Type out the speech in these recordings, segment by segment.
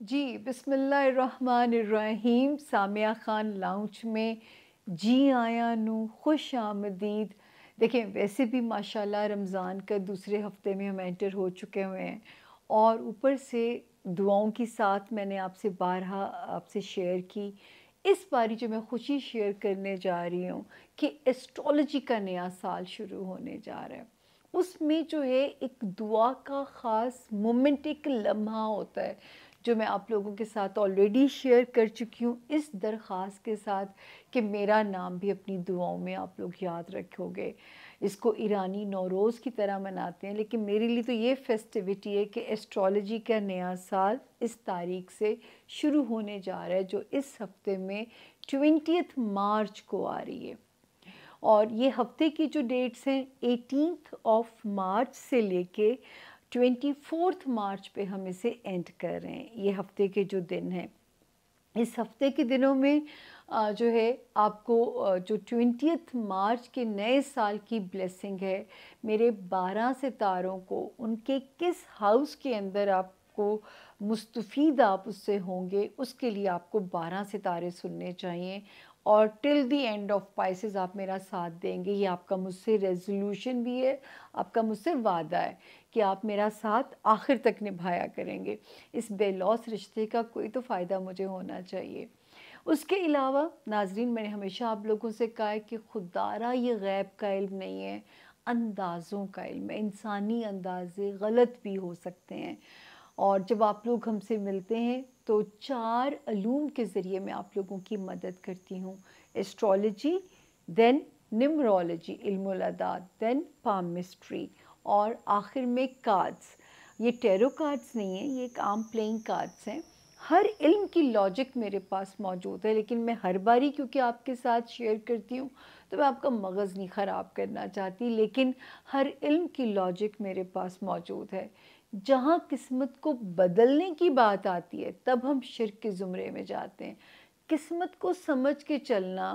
جی بسم اللہ الرحمن الرحیم. سامیہ خان لاؤنج میں جی آیا نو خوش آمدید. دیکھیں ویسے بھی ماشاءاللہ رمضان کا دوسرے ہفتے میں ہم انٹر ہو چکے ہوئے ہیں اور اوپر سے دعاؤں کی ساتھ میں نے آپ سے بارہا آپ سے شیئر کی. اس باری جو میں خوشی شیئر کرنے جا رہی ہوں کہ ایسٹرولوجی کا نیا سال شروع ہونے جا رہا ہے. اس میں جو ہے ایک دعا کا خاص مومنٹ، ایک لمحہ ہوتا ہے جو میں آپ لوگوں کے ساتھ آلریڈی شیئر کر چکی ہوں، اس درخواست کے ساتھ کہ میرا نام بھی اپنی دعاؤں میں آپ لوگ یاد رکھو گے. اس کو ایرانی نوروز کی طرح مناتے ہیں، لیکن میرے لیے تو یہ فیسٹیوٹی ہے کہ ایسٹرولوجی کا نیا سال اس تاریخ سے شروع ہونے جا رہا ہے جو اس ہفتے میں 20 مارچ کو آ رہی ہے. اور یہ ہفتے کی جو ڈیٹس ہیں 18 مارچ سے لے کے 24 مارچ پہ ہم اسے اینڈ کر رہے ہیں. یہ ہفتے کے جو دن ہیں، اس ہفتے کے دنوں میں جو ہے آپ کو جو 20 مارچ کے نئے سال کی بلیسنگ ہے، میرے 12 ستاروں کو ان کے کس ہاؤس کے اندر آپ کو مستفید آپ اس سے ہوں گے، اس کے لیے آپ کو 12 ستارے سننے چاہیے. اور ٹل دی اینڈ آف پائسز آپ میرا ساتھ دیں گے. یہ آپ کا مجھ سے ریزولوشن بھی ہے، آپ کا مجھ سے وعدہ ہے کہ آپ میرا ساتھ آخر تک نبھایا کریں گے. اس بے لوث رشتے کا کوئی تو فائدہ مجھے ہونا چاہیے. اس کے علاوہ ناظرین، میں نے ہمیشہ آپ لوگوں سے کہا ہے کہ خدا را یہ غیب کا علم نہیں ہے، اندازوں کا علم ہے. انسانی اندازے غلط بھی ہو سکتے ہیں، اور جب آپ لوگ ہم سے ملتے ہیں تو 4 علوم کے ذریعے میں آپ لوگوں کی مدد کرتی ہوں. ایسٹرولوجی، دین نمرولوجی علم الاعداد، دین پامسٹری، اور آخر میں کارڈز. یہ ٹیرو کارڈز نہیں ہیں، یہ ایک عام پلینگ کارڈز ہیں. ہر علم کی لاجک میرے پاس موجود ہے، لیکن میں ہر باری کیونکہ آپ کے ساتھ شیئر کرتی ہوں تو میں آپ کا مغز نہیں خراب کرنا چاہتی، لیکن ہر علم کی لاجک میرے پاس موجود ہے. جہاں قسمت کو بدلنے کی بات آتی ہے تب ہم شرک کے زمرے میں جاتے ہیں. قسمت کو سمجھ کے چلنا،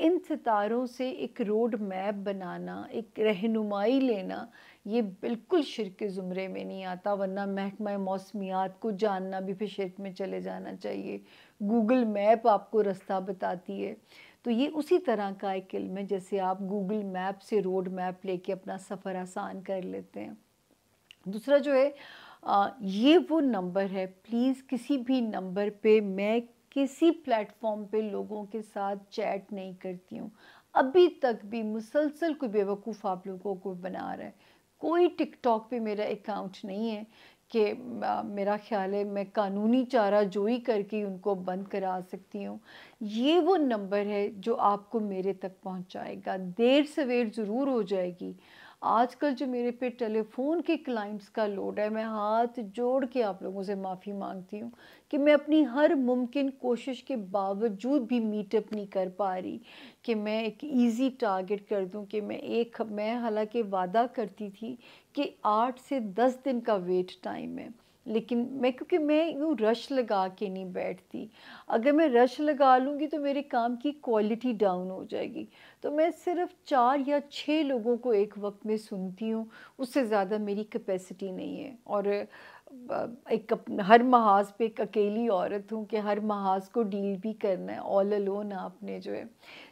ان ستاروں سے ایک روڈ میپ بنانا، ایک رہنمائی لینا، یہ بالکل شرک کے زمرے میں نہیں آتا. ورنہ محکمہ موسمیات کو جاننا بھی پھر شرک میں چلے جانا چاہیے. گوگل میپ آپ کو رستہ بتاتی ہے، تو یہ اسی طرح کا ایک علم ہے جیسے آپ گوگل میپ سے روڈ میپ لے کے اپنا سفر آسان کر لیتے ہیں. دوسرا جو ہے یہ وہ نمبر ہے، پلیز کسی بھی نمبر پہ میں کسی پلیٹ فارم پہ لوگوں کے ساتھ چیٹ نہیں کرتی ہوں. ابھی تک بھی مسلسل کوئی بیوقوف آپ لوگوں کو بنا رہا ہے. کوئی ٹک ٹاک پہ میرا اکاؤنٹ نہیں ہے کہ میرا خیال ہے میں قانونی چارہ جوئی کر کے ان کو بند کرا سکتی ہوں. یہ وہ نمبر ہے جو آپ کو میرے تک پہنچائے گا. دیر سویر ضرور ہو جائے گی. آج کل جو میرے پہ ٹیلی فون کے کلائنٹس کا لوڈ ہے، میں ہاتھ جوڑ کے آپ لوگوں سے معافی مانگتی ہوں کہ میں اپنی ہر ممکن کوشش کے باوجود بھی میٹ اپ نہیں کر پا رہی کہ میں ایک ایزی ٹارگٹ کر دوں کہ میں حالانکہ وعدہ کرتی تھی کہ 8 سے 10 دن کا ویٹ ٹائم ہے، لیکن کیونکہ میں یوں رش لگا کے نہیں بیٹھتی. اگر میں رش لگا لوں گی تو میرے کام کی کوالٹی ڈاؤن ہو جائے گی. تو میں صرف 4 یا 6 لوگوں کو ایک وقت میں سنتی ہوں، اس سے زیادہ میری کیپیسٹی نہیں ہے. اور ہر محاذ پہ ایک اکیلی عورت ہوں کہ ہر محاذ کو ڈیل بھی کرنا ہے، آل الون آپ نے جو ہے.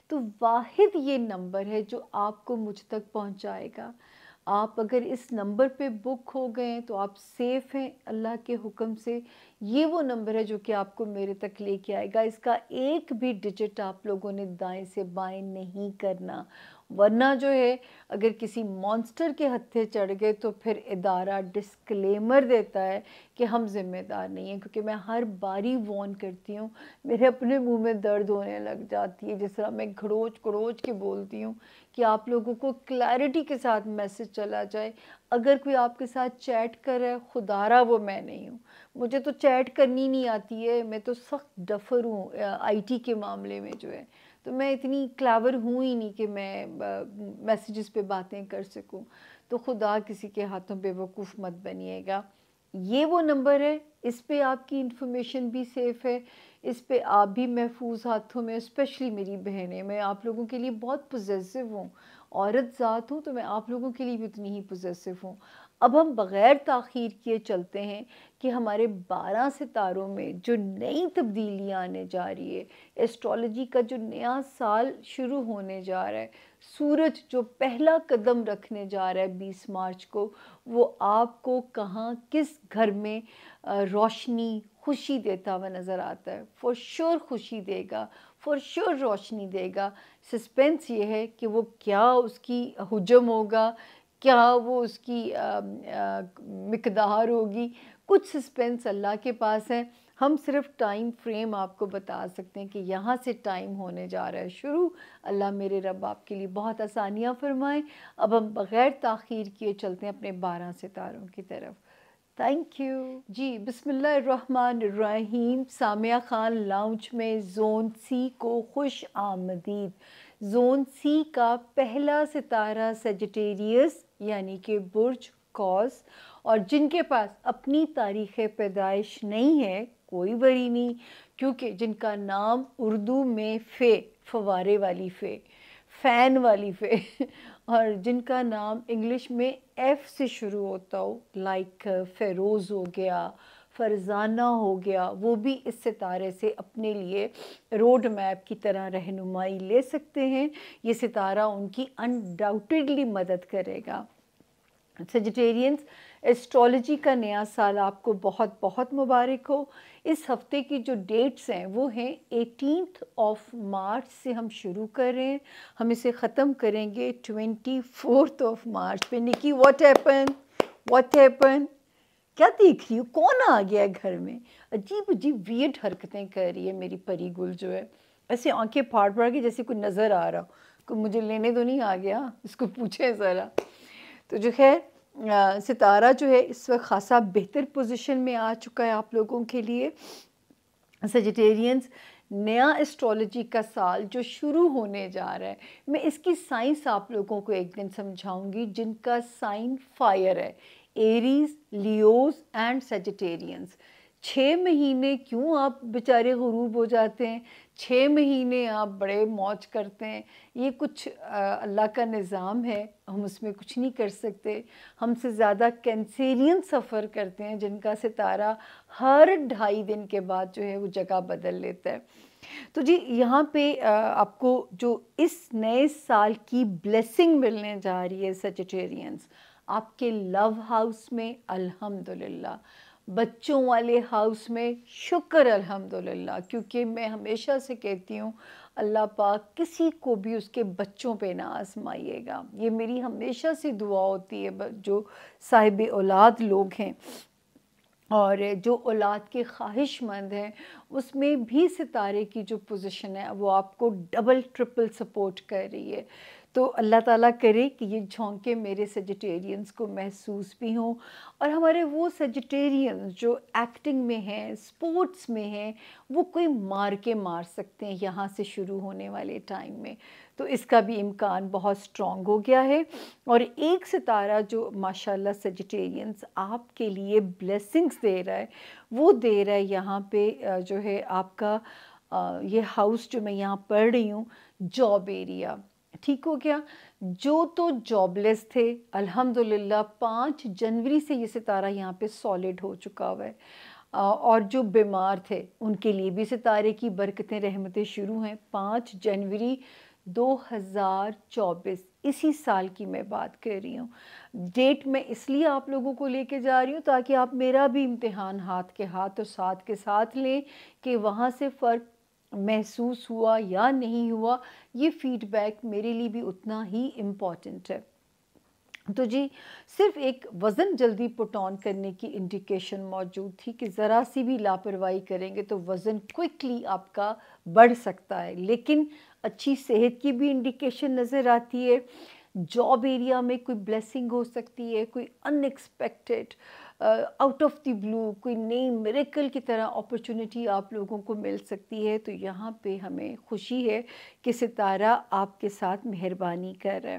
تو واحد یہ نمبر ہے جو آپ کو مجھ تک پہنچائے گا. آپ اگر اس نمبر پہ بک ہو گئے ہیں تو آپ سیف ہیں اللہ کے حکم سے. یہ وہ نمبر ہے جو کہ آپ کو میرے تک لے کے آئے گا. اس کا ایک بھی ڈیجٹ آپ لوگوں نے دائیں سے بائیں نہیں کرنا، ورنہ جو ہے اگر کسی مانسٹر کے ہتھے چڑھ گئے تو پھر ادارہ ڈسکلیمر دیتا ہے کہ ہم ذمہ دار نہیں ہیں. کیونکہ میں ہر باری وارن کرتی ہوں، میرے اپنے منہ میں درد ہونے لگ جاتی ہے جس طرح میں کھڑوچ کھڑوچ کے بولتی ہوں کہ آپ لوگوں کو کلیئرٹی کے ساتھ میسج چلا جائے. اگر کوئی آپ کے ساتھ چیٹ کر رہا ہے، خدا را وہ میں نہیں ہوں. مجھے تو چیٹ کرنی نہیں آتی ہے، میں تو سخت ڈفر ہوں آئی ٹی کے معاملے میں جو ہے. تو میں اتنی کلیور ہوں ہی نہیں کہ میں میسیجز پہ باتیں کر سکوں. تو خدا کسی کے ہاتھوں بے وقوف مت بنیے گا. یہ وہ نمبر ہے، اس پہ آپ کی انفارمیشن بھی سیف ہے، اس پہ آپ بھی محفوظ ہاتھوں میں. اسپیشلی میری بہنیں، میں آپ لوگوں کے لیے بہت پوزیسو ہوں عورت ذات ہوں تو میں آپ لوگوں کے لیے بھی اتنی ہی پوزیسو ہوں۔ اب ہم بغیر تاخیر کیے چلتے ہیں کہ ہمارے 12 ستاروں میں جو نئی تبدیلیاں آنے جا رہی ہے، ایسٹرالوجی کا جو نیا سال شروع ہونے جا رہا ہے، سورج جو پہلا قدم رکھنے جا رہا ہے 20 مارچ کو، وہ آپ کو کہاں کس گھر میں روشنی خوشی دیتا ہوا نظر آتا ہے۔ فور شور خوشی دے گا، فور شور روشنی دے گا۔ سسپینس یہ ہے کہ وہ کیا اس کی حجم ہوگا، کیا وہ اس کی مقدار ہوگی، کچھ سسپینس اللہ کے پاس ہے۔ ہم صرف ٹائم فریم آپ کو بتا سکتے ہیں کہ یہاں سے ٹائم ہونے جا رہا ہے شروع۔ اللہ میرے رب آپ کے لیے بہت آسانیاں فرمائیں۔ اب ہم بغیر تاخیر کیے چلتے ہیں اپنے 12 ستاروں کی طرف۔ تھینک یو جی۔ بسم اللہ الرحمن الرحیم۔ سامعہ خان لاؤنج میں زون سی کو خوش آمدید۔ زون سی کا پہلا ستارہ سیجیٹیریس یعنی کہ برج قوس، اور جن کے پاس اپنی تاریخ پیدائش نہیں ہے کوئی بری نہیں، کیونکہ جن کا نام اردو میں فوارے والی فین والی اور جن کا نام انگلش میں ایف سے شروع ہوتا ہو، لائک فیروز ہو گیا، فرزانہ ہو گیا، وہ بھی اس ستارے سے اپنے لیے روڈ میپ کی طرح رہنمائی لے سکتے ہیں۔ یہ ستارہ ان کی انڈاؤٹیڈلی مدد کرے گا۔ سیجیٹیرینز، ایسٹرالوجی کا نیا سال آپ کو بہت بہت مبارک ہو۔ اس ہفتے کی جو ڈیٹس ہیں وہ ہیں 18 مارچ سے ہم شروع کر رہے ہیں، ہم اسے ختم کریں گے 24 مارچ پہ۔ نکی واٹ ہیپن کیا دیکھ رہی ہو؟ کون آ گیا ہے گھر میں؟ عجیب عجیب ویئرڈ حرکتیں کر رہی ہے میری پری گل جو ہے، ایسے آنکھیں پھاڑ پھاڑ کے جیسے کوئی نظر آ رہا ہو، کوئی مجھے لینے تو نہیں آ گیا، اس کو پوچھیں ذرا۔ تو جو ہے ستارہ جو ہے اس وقت خاصا بہتر پوزیشن میں آ چکا ہے آپ لوگوں کے لیے۔ سیجیٹیرینز، نیا ایسٹرالوجی کا سال جو شروع ہونے جا رہا ہے، میں اس کی سائنس آپ لوگوں کو ایک دن سمجھاؤں گی، جن کا سائن فائر ہے، ایریز، لیوز اینڈ سیجیٹیرینز۔ 6 مہینے کیوں آپ بیچارے غروب ہو جاتے ہیں، 6 مہینے آپ بڑے موج کرتے ہیں، یہ کچھ اللہ کا نظام ہے، ہم اس میں کچھ نہیں کر سکتے۔ ہم سے زیادہ کینسیرین سفر کرتے ہیں جن کا ستارہ ہر 2.5 دن کے بعد جو ہے وہ جگہ بدل لیتا ہے۔ تو جی یہاں پہ آپ کو جو اس نئے سال کی بلیسنگ ملنے جا رہی ہے سیجیٹیرینز، آپ کے لو ہاؤس میں الحمدللہ، بچوں والے ہاؤس میں شکر الحمدللہ، کیونکہ میں ہمیشہ سے کہتی ہوں اللہ پاک کسی کو بھی اس کے بچوں پہ نہ آزمائیے گا، یہ میری ہمیشہ سے دعا ہوتی ہے۔ جو صاحب اولاد لوگ ہیں اور جو اولاد کے خواہش مند ہیں، اس میں بھی ستارے کی جو پوزیشن ہے وہ آپ کو ڈبل ٹرپل سپورٹ کر رہی ہے۔ تو اللہ تعالیٰ کرے کہ یہ جھونکے میرے سیجیٹیرینز کو محسوس بھی ہوں، اور ہمارے وہ سیجیٹیرینز جو ایکٹنگ میں ہیں، سپورٹس میں ہیں، وہ کوئی مار سکتے ہیں یہاں سے شروع ہونے والے ٹائم میں، تو اس کا بھی امکان بہت سٹرونگ ہو گیا ہے۔ اور ایک ستارہ جو ماشاءاللہ سیجیٹیرینز آپ کے لیے بلیسنگز دے رہا ہے، وہ دے رہا ہے یہاں پہ جو ہے آپ کا یہ ہاؤس جو میں یہاں پڑھ رہی ہوں، جاب ایریا، ٹھیک ہو گیا۔ جو تو جاب لیس تھے الحمدللہ 5 جنوری سے یہ ستارہ یہاں پہ سالڈ ہو چکا ہوا ہے، اور جو بیمار تھے ان کے لیے بھی ستارے کی برکتیں رحمتیں شروع ہیں۔ 5 جنوری 2024 اسی سال کی میں بات کر رہی ہوں۔ ڈیٹ میں اس لیے آپ لوگوں کو لے کے جا رہی ہوں تاکہ آپ میرا بھی امتحان ہاتھ کے ہاتھ اور ساتھ کے ساتھ لیں کہ وہاں سے فرق محسوس ہوا یا نہیں ہوا، یہ فیڈ بیک میرے لیے بھی اتنا ہی امپورٹنٹ ہے۔ تو جی صرف ایک وزن جلدی پٹ آن کرنے کی انڈیکیشن موجود تھی کہ ذرا سی بھی لاپرواہی کریں گے تو وزن کوئکلی آپ کا بڑھ سکتا ہے، لیکن اچھی صحت کی بھی انڈیکیشن نظر آتی ہے۔ جاب ایریا میں کوئی بلیسنگ ہو سکتی ہے، کوئی ان ایکسپیکٹڈ آؤٹ آف دی بلو کوئی نئی میریکل کی طرح اپرچونٹی آپ لوگوں کو مل سکتی ہے، تو یہاں پہ ہمیں خوشی ہے کہ ستارہ آپ کے ساتھ مہربانی کر رہا ہے۔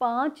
5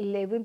11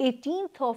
18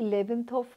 11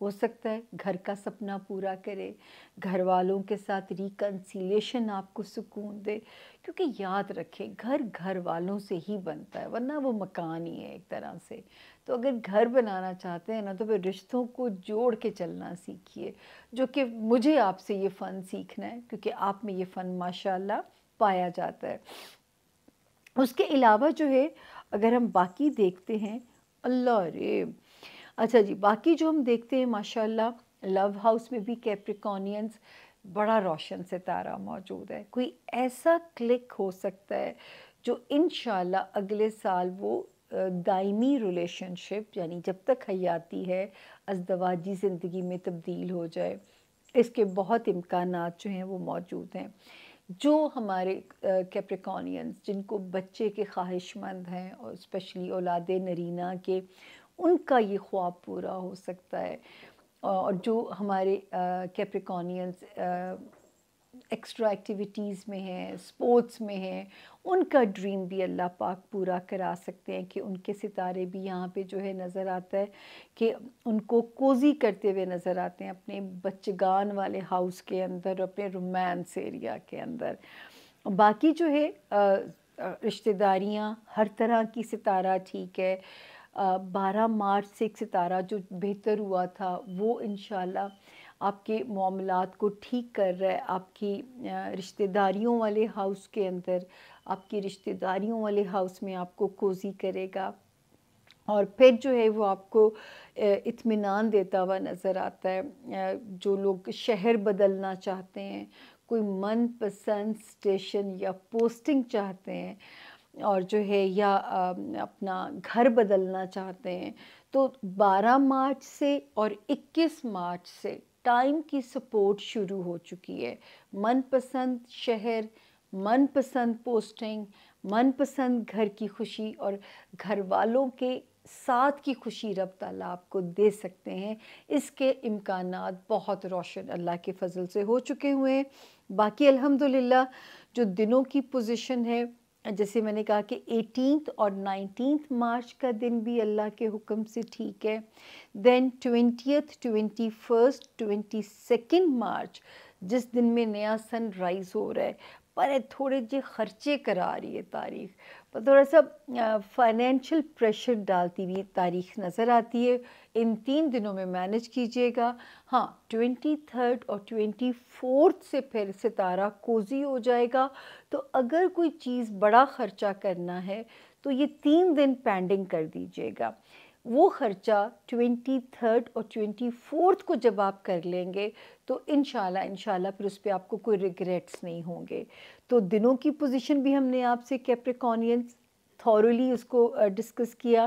ہو سکتا ہے گھر کا سپنا پورا کرے، گھر والوں کے ساتھ ریکنسیلیشن آپ کو سکون دے، کیونکہ یاد رکھیں گھر گھر والوں سے ہی بنتا ہے، ورنہ وہ مکان ہی ہے ایک طرح سے۔ تو اگر گھر بنانا چاہتے ہیں نا تو پھر رشتوں کو جوڑ کے چلنا سیکھیے، جو کہ مجھے آپ سے یہ فن سیکھنا ہے، کیونکہ آپ میں یہ فن ماشاءاللہ پایا جاتا ہے۔ اس کے علاوہ جو ہے اگر ہم باقی دیکھتے ہیں، اللہ رے، اچھا جی، باقی جو ہم دیکھتے ہیں ماشاءاللہ لو ہاؤس میں بھی کیپریکونینز بڑا روشن ستارہ موجود ہے، کوئی ایسا کلک ہو سکتا ہے جو انشاءاللہ اگلے سال وہ دائمی ریلیشن شپ، یعنی جب تک حیاتی ہے، ازدواجی زندگی میں تبدیل ہو جائے، اس کے بہت امکانات جو ہیں وہ موجود ہیں۔ جو ہمارے کیپریکونینز جن کو بچے کے خواہش مند ہیں، اور اسپیشلی اولاد نرینہ کے، ان کا یہ خواب پورا ہو سکتا ہے۔ اور جو ہمارے کیپریکونینز ایکسٹرا ایکٹیویٹیز میں ہیں، سپورٹس میں ہیں، ان کا ڈریم بھی اللہ پاک پورا کرا سکتے ہیں، کہ ان کے ستارے بھی یہاں پہ جو ہے نظر آتا ہے کہ ان کو کوزی کرتے ہوئے نظر آتے ہیں اپنے بچگان والے ہاؤس کے اندر، اپنے رومانس ایریا کے اندر۔ باقی جو ہے رشتہ داریاں ہر طرح کی ستارہ ٹھیک ہے۔ 12 مارچ سے ایک ستارہ جو بہتر ہوا تھا وہ انشاءاللہ آپ کے معاملات کو ٹھیک کر رہا ہے، آپ کی رشتہ داریوں والے ہاؤس کے اندر، آپ کی رشتہ داریوں والے ہاؤس میں آپ کو کوزی کرے گا، اور پھر جو ہے وہ آپ کو اطمینان دیتا ہوا نظر آتا ہے۔ جو لوگ شہر بدلنا چاہتے ہیں، کوئی من پسند اسٹیشن یا پوسٹنگ چاہتے ہیں، اور جو ہے یا اپنا گھر بدلنا چاہتے ہیں، تو 12 مارچ سے اور 21 مارچ سے ٹائم کی سپورٹ شروع ہو چکی ہے۔ من پسند شہر، من پسند پوسٹنگ، من پسند گھر کی خوشی اور گھر والوں کے ساتھ کی خوشی رب تعالیٰ آپ کو دے سکتے ہیں۔ اس کے امکانات بہت روشن اللہ کے فضل سے ہو چکے ہوئے ہیں۔ باقی الحمدللہ جو دنوں کی پوزیشن ہے، جیسے میں نے کہا کہ 18 اور 19 مارچ کا دن بھی اللہ کے حکم سے ٹھیک ہے۔ دین 20th 21st 22 مارچ جس دن میں نیا سن رائز ہو رہا ہے، پر تھوڑے جے خرچے کرا رہی ہے تاریخ، پر تھوڑا سا فائنینشل پریشر ڈالتی ہوئی تاریخ نظر آتی ہے۔ ان 3 دنوں میں مینج کیجئے گا۔ ہاں 23 اور 24 سے پھر ستارہ کوزی ہو جائے گا، تو اگر کوئی چیز بڑا خرچہ کرنا ہے تو یہ 3 دن پینڈنگ کر دیجئے گا۔ وہ خرچہ 23 اور 24 کو جب آپ کر لیں گے تو انشاءاللہ پھر اس پہ آپ کو کوئی ریگریٹس نہیں ہوں گے۔ تو دنوں کی پوزیشن بھی ہم نے آپ سے کیپریکونینز تھورولی اس کو ڈسکس کیا،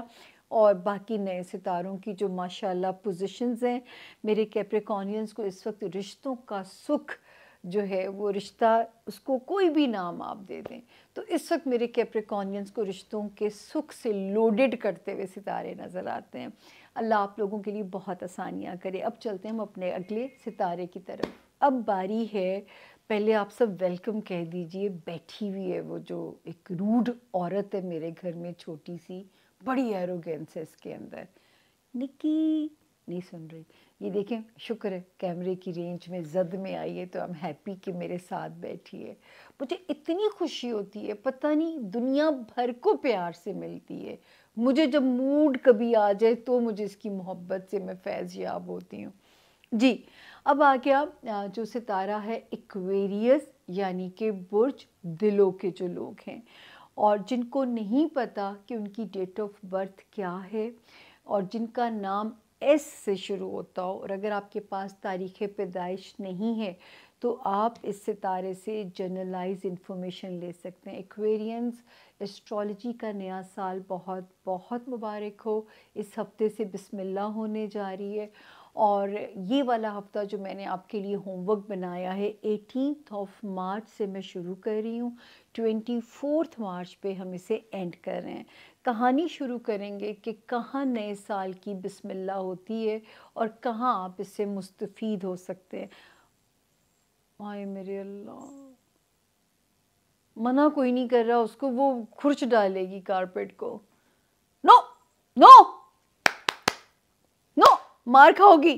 اور باقی نئے ستاروں کی جو ماشاءاللہ پوزیشنز ہیں، میرے کیپریکونینز کو اس وقت رشتوں کا سکھ جو ہے، وہ رشتہ اس کو کوئی بھی نام آپ دے دیں، تو اس وقت میرے کیپریکونینز کو رشتوں کے سکھ سے لوڈڈ کرتے ہوئے ستارے نظر آتے ہیں۔ اللہ آپ لوگوں کے لیے بہت آسانیاں کرے۔ اب چلتے ہیں ہم اپنے اگلے ستارے کی طرف۔ اب باری ہے، پہلے آپ سب ویلکم کہہ دیجئے، بیٹھی ہوئی ہے وہ جو ایک روڈ عورت ہے میرے گھر میں، چھوٹی سی، بڑی ایروگینس ہے اس کے اندر، نکی نہیں سن رہی۔ یہ دیکھیں، شکر ہے کیمرے کی رینج میں زد میں آئی ہے، تو I'm happy کہ میرے ساتھ بیٹھی ہے۔ مجھے اتنی خوشی ہوتی ہے، پتہ نہیں دنیا بھر کو پیار سے ملتی ہے۔ مجھے جب موڈ کبھی آ جائے تو مجھے اس کی محبت سے میں فیض یاب ہوتی ہوں۔ جی، اب آ گیا جو ستارہ ہے ایکویریس، یعنی کہ برج دلوں کے جو لوگ ہیں، اور جن کو نہیں پتا کہ ان کی ڈیٹ آف برتھ کیا ہے، اور جن کا نام ایس سے شروع ہوتا ہو، اور اگر آپ کے پاس تاریخ پیدائش نہیں ہے تو آپ اس ستارے سے جنرلائز انفارمیشن لے سکتے ہیں۔ ایکویرینز اسٹرالوجی کا نیا سال بہت بہت مبارک ہو۔ اس ہفتے سے بسم اللہ ہونے جا رہی ہے، اور یہ والا ہفتہ جو میں نے آپ کے لیے ہوم ورک بنایا ہے 18 مارچ سے میں شروع کر رہی ہوں، 24 مارچ پہ ہم اسے اینڈ کر رہے ہیں۔ کہانی شروع کریں گے کہ کہاں نئے سال کی بسم اللہ ہوتی ہے اور کہاں آپ اس سے مستفید ہو سکتے ہیں۔ آئے میرے اللہ، منع کوئی نہیں کر رہا اس کو، وہ کھرچ ڈالے گی کارپیٹ کو۔ نو نو نو، مار کھاؤ گی۔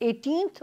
18th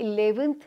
11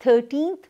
13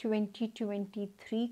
2023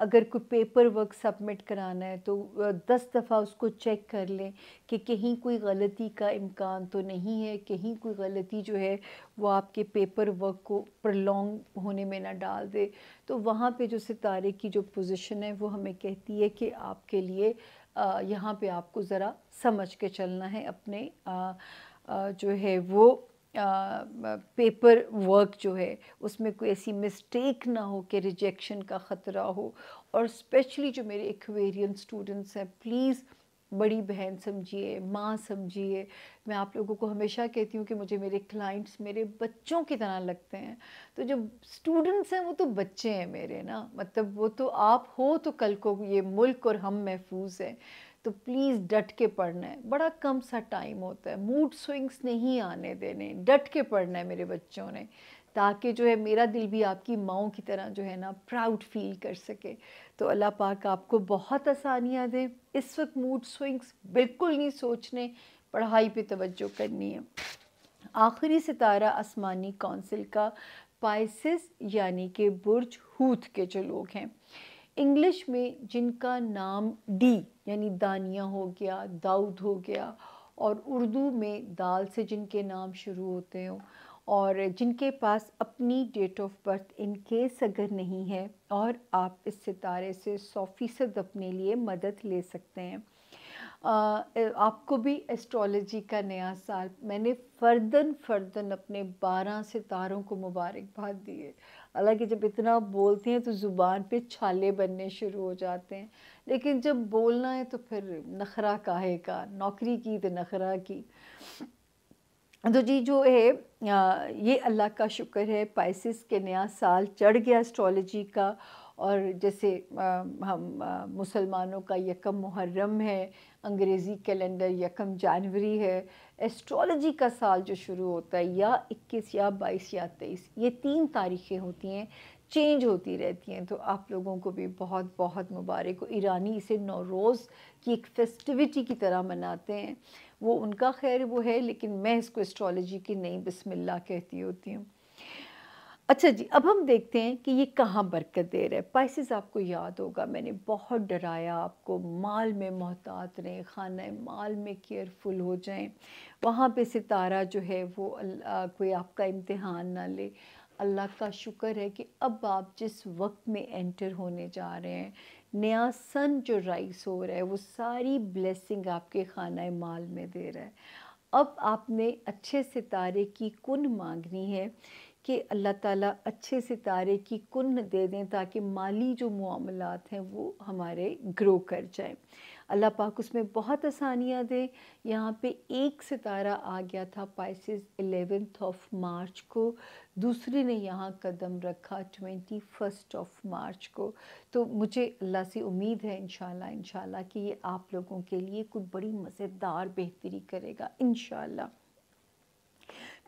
اگر کوئی پیپر ورک سبمٹ کرانا ہے تو 10 دفعہ اس کو چیک کر لیں کہ کہیں کوئی غلطی کا امکان تو نہیں ہے، کہیں کوئی غلطی جو ہے وہ آپ کے پیپر ورک کو پرلونگ ہونے میں نہ ڈال دے۔ تو وہاں پہ جو ستارے کی جو پوزیشن ہے وہ ہمیں کہتی ہے کہ آپ کے لیے یہاں پہ آپ کو ذرا سمجھ کے چلنا ہے، اپنے جو ہے وہ پیپر ورک جو ہے اس میں کوئی ایسی مسٹیک نہ ہو کہ ریجیکشن کا خطرہ ہو۔ اور اسپیشلی جو میرے ایکویرین اسٹوڈنٹس ہیں، پلیز بڑی بہن سمجھیے، ماں سمجھیے۔ میں آپ لوگوں کو ہمیشہ کہتی ہوں کہ مجھے میرے کلائنٹس میرے بچوں کی طرح لگتے ہیں۔ تو جو اسٹوڈنٹس ہیں وہ تو بچے ہیں میرے نا، مطلب وہ تو آپ ہو تو کل کو یہ ملک اور ہم محفوظ ہیں۔ تو پلیز ڈٹ کے پڑھنا ہے، بڑا کم سا ٹائم ہوتا ہے، موڈ سوئنگس نہیں آنے دینے، ڈٹ کے پڑھنا ہے میرے بچوں نے، تاکہ جو ہے میرا دل بھی آپ کی ماؤں کی طرح جو ہے نا پراؤڈ فیل کر سکے۔ تو اللہ پاک آپ کو بہت آسانیاں دیں۔ اس وقت موڈ سوئنگس بالکل نہیں سوچنے، پڑھائی پہ توجہ کرنی ہے۔ آخری ستارہ آسمانی کونسل کا پائسس یعنی کہ برج ہوت کے جو لوگ ہیں، انگلش میں جن کا نام ڈی یعنی دانیہ ہو گیا، داؤد ہو گیا، اور اردو میں دال سے جن کے نام شروع ہوتے ہوں، اور جن کے پاس اپنی date of birth in case اگر نہیں ہے، اور آپ اس ستارے سے 100% اپنے لیے مدد لے سکتے ہیں۔ آپ کو بھی ایسٹرالوجی کا نیا سال، میں نے فرداً اپنے 12 ستاروں کو مبارکباد دی ہے۔ حالانکہ جب اتنا بولتے ہیں تو زبان پہ چھالے بننے شروع ہو جاتے ہیں، لیکن جب بولنا ہے تو پھر نخرہ کاہے کا، نوکری کی تو نخرہ کی۔ تو جی جو ہے یہ اللہ کا شکر ہے، پائسس کے نیا سال چڑھ گیا ایسٹرالوجی کا۔ اور جیسے ہم مسلمانوں کا 1 محرم ہے، انگریزی کیلنڈر 1 جنوری ہے، ایسٹرالوجی کا سال جو شروع ہوتا ہے یا 21 یا 22 یا 23، یہ 3 تاریخیں ہوتی ہیں، چینج ہوتی رہتی ہیں۔ تو آپ لوگوں کو بھی بہت بہت مبارک ہو۔ ایرانی اسے نوروز کی ایک فیسٹیوٹی کی طرح مناتے ہیں، وہ ان کا خیر وہ ہے، لیکن میں اس کو ایسٹرالوجی کی نئی بسم اللہ کہتی ہوتی ہوں۔ اچھا جی، اب ہم دیکھتے ہیں کہ یہ کہاں برکت دے رہا ہے۔ پائسس آپ کو یاد ہوگا میں نے بہت ڈرایا آپ کو، مال میں محتاط رہیں، خانہ مال میں کیئرفل ہو جائیں، وہاں پہ ستارہ جو ہے وہ کوئی آپ کا امتحان نہ لے۔ اللہ کا شکر ہے کہ اب آپ جس وقت میں انٹر ہونے جا رہے ہیں، نیا سن جو رائز ہو رہا ہے، وہ ساری بلیسنگ آپ کے خانہ مال میں دے رہا ہے۔ اب آپ نے اچھے ستارے کی کن مانگنی ہے کہ اللہ تعالیٰ اچھے ستارے کی کن دے دیں تاکہ مالی جو معاملات ہیں وہ ہمارے گرو کر جائیں۔ اللہ پاک اس میں بہت آسانیاں دیں۔ یہاں پہ ایک ستارہ آ گیا تھا پائسس 11 مارچ کو، دوسرے نے یہاں قدم رکھا 21 مارچ کو۔ تو مجھے اللہ سے امید ہے انشاءاللہ کہ یہ آپ لوگوں کے لیے کوئی بڑی مزیدار بہتری کرے گا انشاءاللہ۔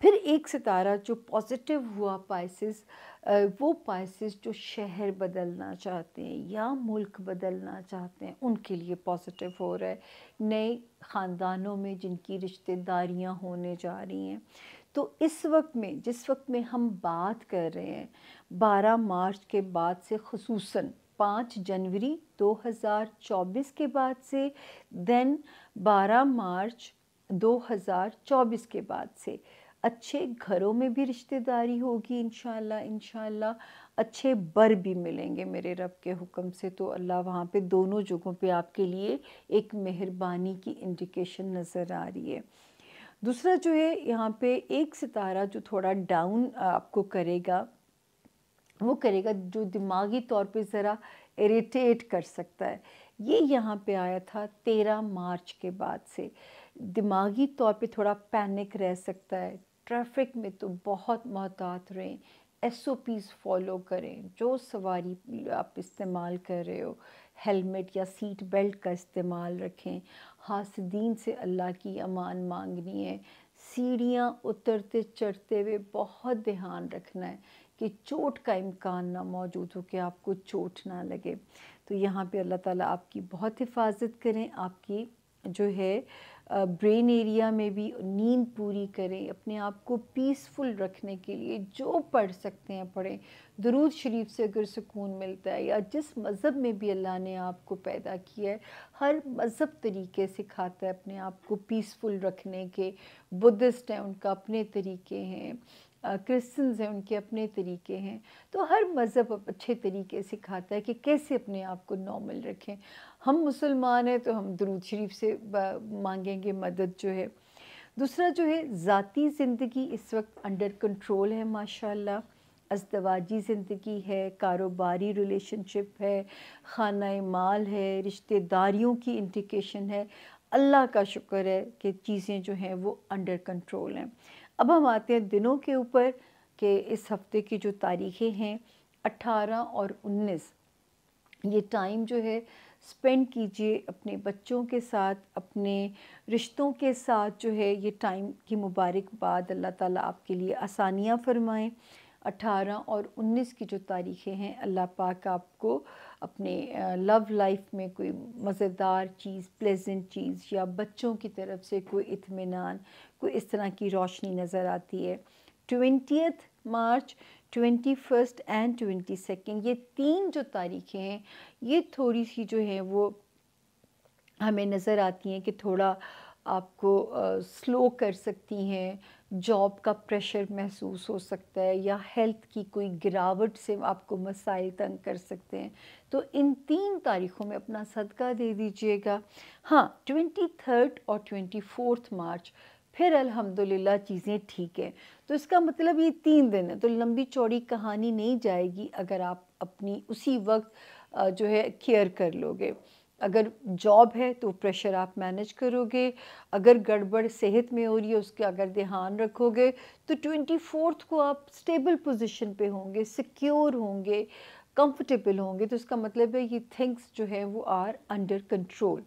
پھر ایک ستارہ جو پازیٹیو ہوا پائسس، وہ پائسس جو شہر بدلنا چاہتے ہیں یا ملک بدلنا چاہتے ہیں، ان کے لیے پازیٹیو ہو رہا ہے، نئے خاندانوں میں جن کی رشتہ داریاں ہونے جا رہی ہیں۔ تو اس وقت میں جس وقت میں ہم بات کر رہے ہیں، 12 مارچ کے بعد سے خصوصاً 5 جنوری 2024 کے بعد سے، دین 12 مارچ 2024 کے بعد سے اچھے گھروں میں بھی رشتہ داری ہوگی انشاءاللہ، اچھے بر بھی ملیں گے میرے رب کے حکم سے۔ تو اللہ وہاں پہ دونوں جگہوں پہ آپ کے لیے ایک مہربانی کی انڈیکیشن نظر آ رہی ہے۔ دوسرا جو ہے یہاں پہ ایک ستارہ جو تھوڑا ڈاؤن آپ کو کرے گا، وہ کرے گا جو دماغی طور پہ ذرا اریٹیٹ کر سکتا ہے، یہ یہاں پہ آیا تھا 13 مارچ کے بعد سے۔ دماغی طور پہ تھوڑا پینک رہ سکتا ہے، ٹریفک میں تو بہت محتاط رہیں، SOPs فالو کریں، جو سواری آپ استعمال کر رہے ہو ہیلمٹ یا سیٹ بیلٹ کا استعمال رکھیں، حاسدین سے اللہ کی امان مانگنی ہے، سیڑھیاں اترتے چڑھتے ہوئے بہت دھیان رکھنا ہے کہ چوٹ کا امکان نہ موجود ہو، کہ آپ کو چوٹ نہ لگے۔ تو یہاں پہ اللہ تعالیٰ آپ کی بہت حفاظت کریں، آپ کی جو ہے برین ایریا میں بھی نیند پوری کریں، اپنے آپ کو پیسفل رکھنے کے لیے جو پڑھ سکتے ہیں پڑھیں۔ درود شریف سے اگر سکون ملتا ہے، یا جس مذہب میں بھی اللہ نے آپ کو پیدا کیا ہے، ہر مذہب طریقے سکھاتا ہے اپنے آپ کو پیسفل رکھنے کے۔ بدھسٹ ہیں، ان کا اپنے طریقے ہیں، کرسچنز ہیں، ان کے اپنے طریقے ہیں۔ تو ہر مذہب اچھے طریقے سکھاتا ہے کہ کیسے اپنے آپ کو نارمل رکھیں۔ ہم مسلمان ہیں تو ہم درود شریف سے مانگیں گے مدد جو ہے۔ دوسرا جو ہے ذاتی زندگی اس وقت انڈر کنٹرول ہے ماشاءاللہ، ازدواجی زندگی ہے، کاروباری ریلیشن شپ ہے، خانہ مال ہے، رشتہ داریوں کی انڈیکیشن ہے۔ اللہ کا شکر ہے کہ چیزیں جو ہیں وہ انڈر کنٹرول ہیں۔ اب ہم آتے ہیں دنوں کے اوپر کہ اس ہفتے کی جو تاریخیں ہیں 18 اور 19، یہ ٹائم جو ہے سپینڈ کیجئے اپنے بچوں کے ساتھ، اپنے رشتوں کے ساتھ جو ہے۔ یہ ٹائم کی مبارکباد، اللہ تعالیٰ آپ کے لیے آسانیاں فرمائیں۔ 18 اور 19 کی جو تاریخیں ہیں، اللہ پاک آپ کو اپنے لو لائف میں کوئی مزیدار چیز، پلیزنٹ چیز، یا بچوں کی طرف سے کوئی اطمینان، کوئی اس طرح کی روشنی نظر آتی ہے۔ 20 مارچ، 21 اینڈ 22، یہ 3 جو تاریخیں ہیں، یہ تھوڑی سی جو ہیں وہ ہمیں نظر آتی ہیں کہ تھوڑا آپ کو سلو کر سکتی ہیں، جاب کا پریشر محسوس ہو سکتا ہے، یا ہیلتھ کی کوئی گراوٹ سے آپ کو مسائل تنگ کر سکتے ہیں۔ تو ان 3 تاریخوں میں اپنا صدقہ دے دیجئے گا۔ ہاں، 23 اور 24 مارچ پھر الحمدللہ چیزیں ٹھیک ہیں۔ تو اس کا مطلب یہ 3 دن ہے، تو لمبی چوڑی کہانی نہیں جائے گی اگر آپ اپنی اسی وقت جو ہے کیئر کر لو گے۔ اگر جاب ہے تو پریشر آپ مینج کرو گے، اگر گڑبڑ صحت میں ہو رہی ہے اس کا اگر دھیان رکھو گے تو 24 کو آپ سٹیبل پوزیشن پہ ہوں گے، سیکیور ہوں گے، کمفرٹیبل ہوں گے۔ تو اس کا مطلب ہے یہ تھنگس جو ہے وہ آر انڈر کنٹرول۔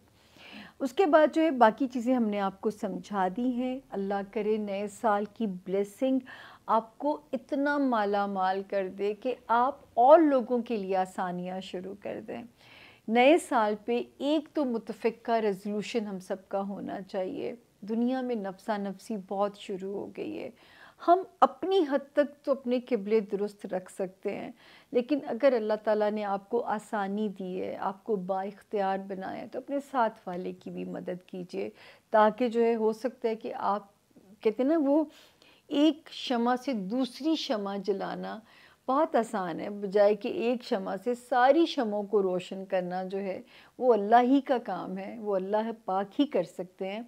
اس کے بعد جو ہے باقی چیزیں ہم نے آپ کو سمجھا دی ہیں۔ اللہ کرے نئے سال کی بلیسنگ آپ کو اتنا مالا مال کر دے کہ آپ اور لوگوں کے لیے آسانیاں شروع کر دیں۔ نئے سال پہ ایک تو متفقہ ریزولوشن ہم سب کا ہونا چاہیے۔ دنیا میں نفسا نفسی بہت شروع ہو گئی ہے۔ ہم اپنی حد تک تو اپنے قبلے درست رکھ سکتے ہیں، لیکن اگر اللہ تعالیٰ نے آپ کو آسانی دی ہے، آپ کو با اختیار بنایا ہے، تو اپنے ساتھ والے کی بھی مدد کیجئے، تاکہ جو ہے ہو سکتا ہے کہ آپ کہتے ہیں نا وہ ایک شمع سے دوسری شمع جلانا بہت آسان ہے، بجائے کہ ایک شمع سے ساری شمعوں کو روشن کرنا جو ہے وہ اللہ ہی کا کام ہے، وہ اللہ پاک ہی کر سکتے ہیں۔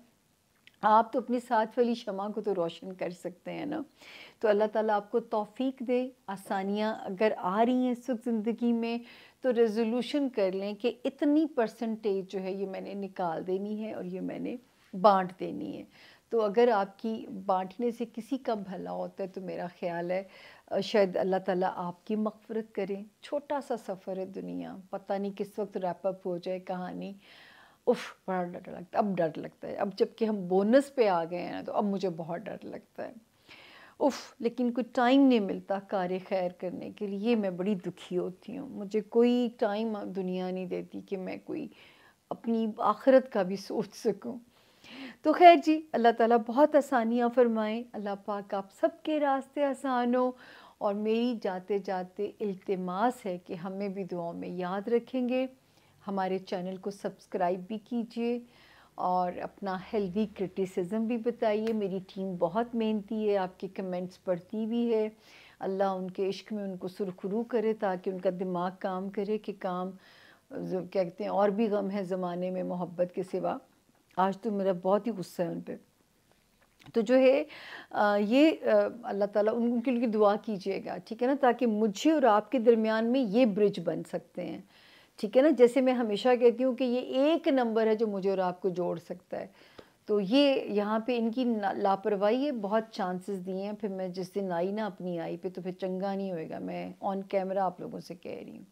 آپ تو اپنی ساتھ والی شمع کو تو روشن کر سکتے ہیں نا۔ تو اللہ تعالیٰ آپ کو توفیق دے۔ آسانیاں اگر آ رہی ہیں اس وقت زندگی میں تو ریزولوشن کر لیں کہ اتنی پرسنٹیج جو ہے یہ میں نے نکال دینی ہے اور یہ میں نے بانٹ دینی ہے۔ تو اگر آپ کی بانٹنے سے کسی کا بھلا ہوتا ہے تو میرا خیال ہے شاید اللہ تعالیٰ آپ کی مغفرت کریں۔ چھوٹا سا سفر ہے دنیا، پتہ نہیں کس وقت ریپ اپ ہو جائے کہانی۔ بڑا ڈر لگتا ہے، اب ڈر لگتا ہے، اب جب کہ ہم بونس پہ آ گئے ہیں تو اب مجھے بہت ڈر لگتا ہے۔ لیکن کوئی ٹائم نہیں ملتا کار خیر کرنے کے لیے، میں بڑی دکھی ہوتی ہوں۔ مجھے کوئی ٹائم دنیا نہیں دیتی کہ میں کوئی اپنی آخرت کا بھی سوچ سکوں۔ تو خیر جی، اللہ تعالیٰ بہت آسانیاں فرمائیں، اللہ پاک آپ سب کے راستے آسان ہو، اور میری جاتے جاتے التماس ہے کہ ہمیں بھی دعاؤں میں یاد رکھیں گے۔ ہمارے چینل کو سبسکرائب بھی کیجئے اور اپنا ہیلدی کرٹیسزم بھی بتائیے۔ میری ٹیم بہت محنتی ہے، آپ کے کمنٹس پڑھتی بھی ہے۔ اللہ ان کے عشق میں ان کو سرخرو کرے تاکہ ان کا دماغ کام کرے کہ کام کہتے ہیں اور بھی غم ہے زمانے میں محبت کے سوا۔ آج تو میرا بہت ہی غصہ ہے ان پہ۔ تو جو ہے یہ اللہ تعالیٰ ان کے لیے دعا کیجئے گا، ٹھیک ہے نا، تاکہ مجھے اور آپ کے درمیان میں یہ برج بن سکتے ہیں، ٹھیک ہے نا۔ جیسے میں ہمیشہ کہتی ہوں کہ یہ ایک نمبر ہے جو مجھے اور آپ کو جوڑ سکتا ہے۔ تو یہ یہاں پہ ان کی لاپرواہی ہے، بہت چانسز دیے ہیں، پھر میں جس دن آئی نا اپنی آئی پہ تو پھر چنگا نہیں ہوئے گا، میں آن کیمرہ آپ لوگوں سے کہہ رہی ہوں۔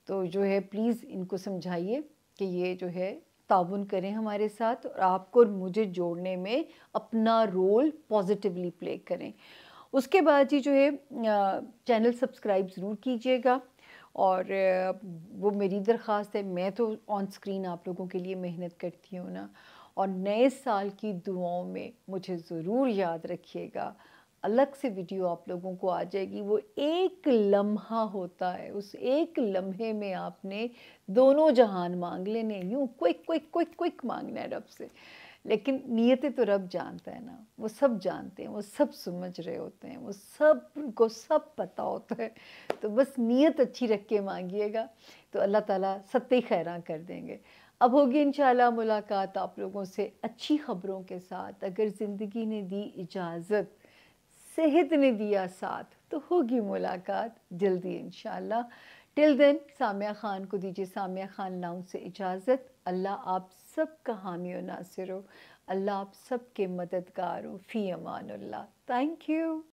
تو جو ہے پلیز ان کو سمجھائیے کہ یہ جو ہے تعاون کریں ہمارے ساتھ، اور آپ کو اور مجھے جوڑنے میں اپنا رول پازیٹیولی پلے کریں۔ اس کے بعد جو ہے چینل سبسکرائب ضرور کیجئے گا، اور وہ میری درخواست ہے۔ میں تو آن سکرین آپ لوگوں کے لیے محنت کرتی ہوں نا، اور نئے سال کی دعاؤں میں مجھے ضرور یاد رکھیے گا. الگ سے ویڈیو آپ لوگوں کو آ جائے گی. وہ ایک لمحہ ہوتا ہے, اس ایک لمحے میں آپ نے دونوں جہان مانگ لینے, یوں کوئک کوئک کوئک کوئک مانگنا ہے رب سے. لیکن نیتیں تو رب جانتا ہے نا, وہ سب جانتے ہیں, وہ سب سمجھ رہے ہوتے ہیں, وہ سب کو سب پتہ ہوتا ہے. تو بس نیت اچھی رکھ کے مانگیے گا تو اللہ تعالیٰ ستے خیراں کر دیں گے. اب ہوگی انشاءاللہ ملاقات آپ لوگوں سے اچھی خبروں کے ساتھ. اگر زندگی نے دی اجازت, صحت نے دیا ساتھ, تو ہوگی ملاقات جلدی انشاءاللہ. ٹل دین سامیہ خان کو دیجیے سامیہ خان لاؤنج سے اجازت. اللہ آپ سب کا حامی و ناصر ہو, اللہ آپ سب کے مددگار ہو. فی امان اللہ. Thank you.